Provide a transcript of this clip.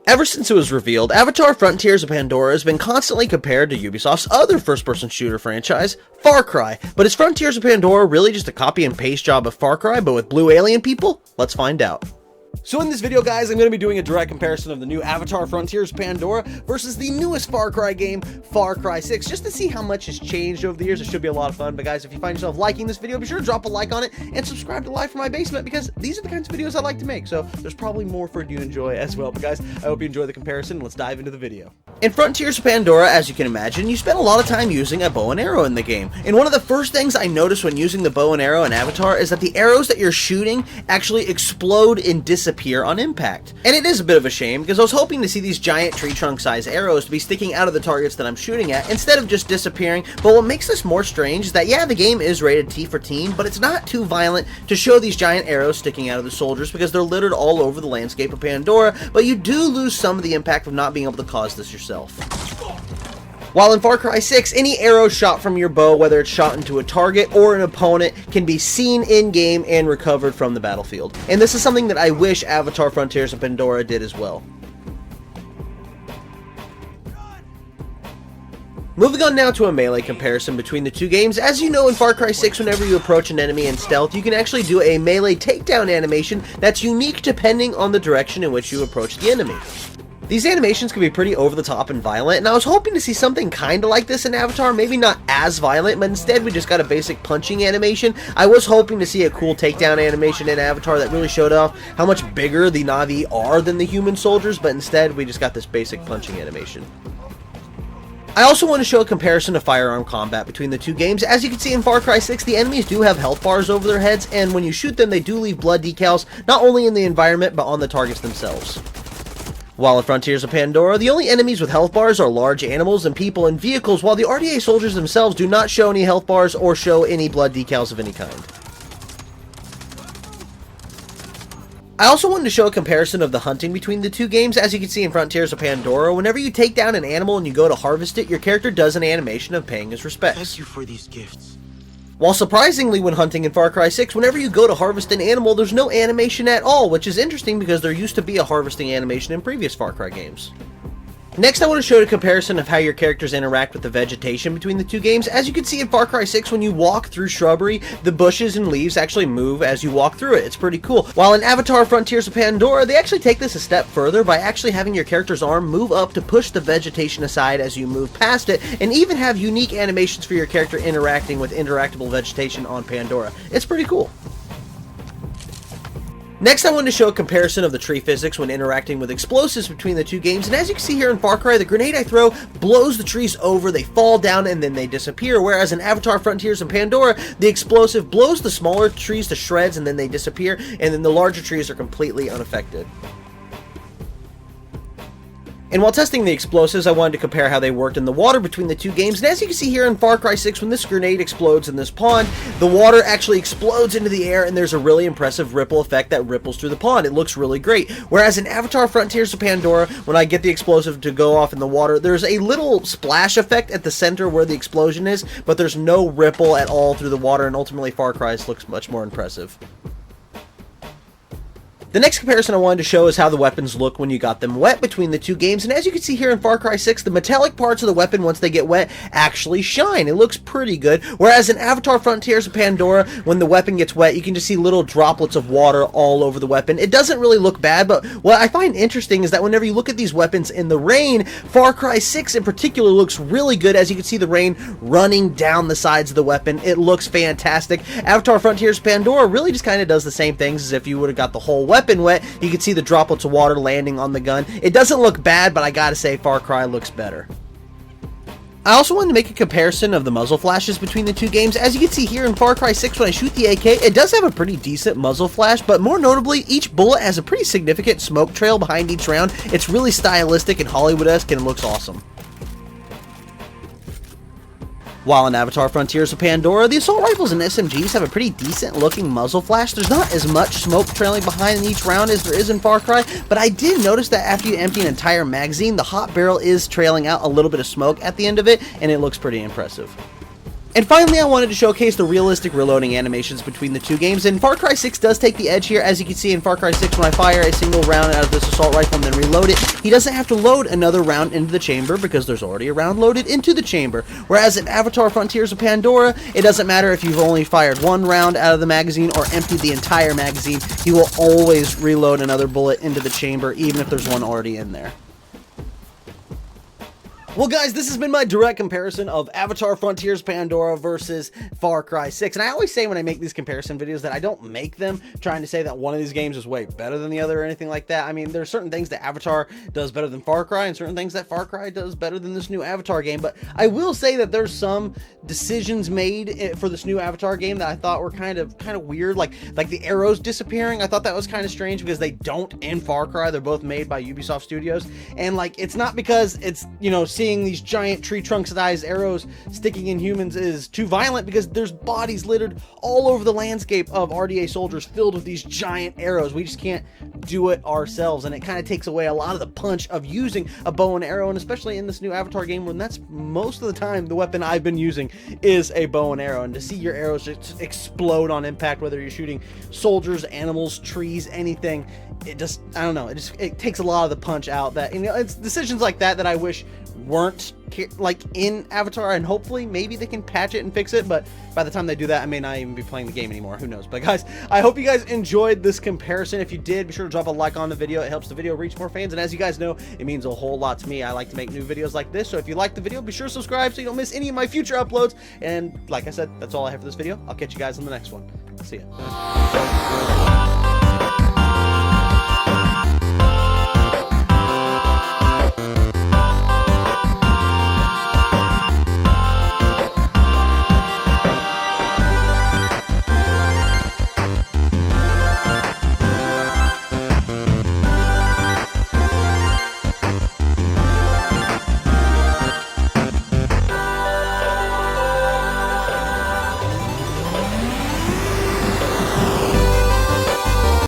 Ever since it was revealed, Avatar Frontiers of Pandora has been constantly compared to Ubisoft's other first-person shooter franchise, Far Cry. But is Frontiers of Pandora really just a copy and paste job of Far Cry, but with blue alien people? Let's find out. So in this video, guys, I'm going to be doing a direct comparison of the new Avatar Frontiers of Pandora versus the newest Far Cry game, Far Cry 6, just to see how much has changed over the years. It should be a lot of fun. But guys, if you find yourself liking this video, be sure to drop a like on it and subscribe to Live from My Basement, because these are the kinds of videos I like to make. So there's probably more for you to enjoy as well. But guys, I hope you enjoy the comparison. Let's dive into the video. In Frontiers of Pandora, as you can imagine, you spend a lot of time using a bow and arrow in the game. And one of the first things I noticed when using the bow and arrow in Avatar is that the arrows that you're shooting actually explode and disappear on impact. And it is a bit of a shame, because I was hoping to see these giant tree trunk size arrows to be sticking out of the targets that I'm shooting at instead of just disappearing. But what makes this more strange is that, yeah, the game is rated T for teen, but it's not too violent to show these giant arrows sticking out of the soldiers, because they're littered all over the landscape of Pandora, but you do lose some of the impact of not being able to cause this yourself. While in Far Cry 6, any arrow shot from your bow, whether it's shot into a target or an opponent, can be seen in-game and recovered from the battlefield. And this is something that I wish Avatar Frontiers of Pandora did as well. Moving on now to a melee comparison between the two games. As you know, in Far Cry 6, whenever you approach an enemy in stealth, you can actually do a melee takedown animation that's unique depending on the direction in which you approach the enemy. These animations can be pretty over-the-top and violent, and I was hoping to see something kinda like this in Avatar, maybe not as violent, but instead we just got a basic punching animation. I was hoping to see a cool takedown animation in Avatar that really showed off how much bigger the Na'vi are than the human soldiers, but instead we just got this basic punching animation. I also want to show a comparison of firearm combat between the two games. As you can see in Far Cry 6, the enemies do have health bars over their heads, and when you shoot them, they do leave blood decals, not only in the environment, but on the targets themselves. While in Frontiers of Pandora, the only enemies with health bars are large animals and people and vehicles, while the RDA soldiers themselves do not show any health bars or show any blood decals of any kind. I also wanted to show a comparison of the hunting between the two games. As you can see in Frontiers of Pandora, whenever you take down an animal and you go to harvest it, your character does an animation of paying his respects. Thank you for these gifts. While surprisingly, when hunting in Far Cry 6, whenever you go to harvest an animal, there's no animation at all, which is interesting because there used to be a harvesting animation in previous Far Cry games. Next, I want to show a comparison of how your characters interact with the vegetation between the two games. As you can see in Far Cry 6, when you walk through shrubbery, the bushes and leaves actually move as you walk through it. It's pretty cool. While in Avatar Frontiers of Pandora, they actually take this a step further by actually having your character's arm move up to push the vegetation aside as you move past it, and even have unique animations for your character interacting with interactable vegetation on Pandora. It's pretty cool. Next, I wanted to show a comparison of the tree physics when interacting with explosives between the two games, and as you can see here in Far Cry, the grenade I throw blows the trees over, they fall down, and then they disappear, whereas in Avatar Frontiers and Pandora, the explosive blows the smaller trees to shreds, and then they disappear, and then the larger trees are completely unaffected. And while testing the explosives, I wanted to compare how they worked in the water between the two games. And as you can see here in Far Cry 6, when this grenade explodes in this pond, the water actually explodes into the air, and there's a really impressive ripple effect that ripples through the pond. It looks really great. Whereas in Avatar Frontiers of Pandora, when I get the explosive to go off in the water, there's a little splash effect at the center where the explosion is, but there's no ripple at all through the water, and ultimately Far Cry looks much more impressive. The next comparison I wanted to show is how the weapons look when you got them wet between the two games, and as you can see here in Far Cry 6, the metallic parts of the weapon, once they get wet, actually shine. It looks pretty good, whereas in Avatar Frontiers of Pandora, when the weapon gets wet, you can just see little droplets of water all over the weapon. It doesn't really look bad, but what I find interesting is that whenever you look at these weapons in the rain, Far Cry 6 in particular looks really good, as you can see the rain running down the sides of the weapon. It looks fantastic. Avatar Frontiers of Pandora really just kind of does the same things as if you would have got the whole weapon wet. You can see the droplets of water landing on the gun. It doesn't look bad, but I gotta say Far Cry looks better. I also wanted to make a comparison of the muzzle flashes between the two games. As you can see here in Far Cry 6, when I shoot the AK, it does have a pretty decent muzzle flash, but more notably, each bullet has a pretty significant smoke trail behind each round. It's really stylistic and Hollywood-esque, and it looks awesome. While in Avatar Frontiers of Pandora, the assault rifles and SMGs have a pretty decent looking muzzle flash. There's not as much smoke trailing behind in each round as there is in Far Cry, but I did notice that after you empty an entire magazine, the hot barrel is trailing out a little bit of smoke at the end of it, and it looks pretty impressive. And finally, I wanted to showcase the realistic reloading animations between the two games, and Far Cry 6 does take the edge here. As you can see in Far Cry 6, when I fire a single round out of this assault rifle and then reload it, he doesn't have to load another round into the chamber because there's already a round loaded into the chamber. Whereas in Avatar Frontiers of Pandora, it doesn't matter if you've only fired one round out of the magazine or emptied the entire magazine, he will always reload another bullet into the chamber, even if there's one already in there. Well, guys, this has been my direct comparison of Avatar Frontiers Pandora versus Far Cry 6. And I always say when I make these comparison videos that I don't make them trying to say that one of these games is way better than the other or anything like that. I mean, there's certain things that Avatar does better than Far Cry and certain things that Far Cry does better than this new Avatar game. But I will say that there's some decisions made for this new Avatar game that I thought were kind of weird. Like the arrows disappearing. I thought that was kind of strange because they don't in Far Cry. They're both made by Ubisoft Studios. And like, it's not because it's, you know, seeing these giant tree trunk-sized arrows sticking in humans is too violent, because there's bodies littered all over the landscape of RDA soldiers filled with these giant arrows. We just can't do it ourselves, and it kind of takes away a lot of the punch of using a bow and arrow, and especially in this new Avatar game when that's most of the time the weapon I've been using is a bow and arrow. And to see your arrows just explode on impact, whether you're shooting soldiers, animals, trees, anything, it just, I don't know, it takes a lot of the punch out. That, you know, it's decisions like that I wish weren't like in Avatar, and hopefully maybe they can patch it and fix it, but by the time they do that, I may not even be playing the game anymore, who knows. But guys, I hope you guys enjoyed this comparison. If you did, be sure to drop a like on the video. It helps the video reach more fans, and as you guys know, it means a whole lot to me. I like to make new videos like this, so if you like the video, be sure to subscribe so you don't miss any of my future uploads. And like I said, that's all I have for this video. I'll catch you guys on the next one. See ya.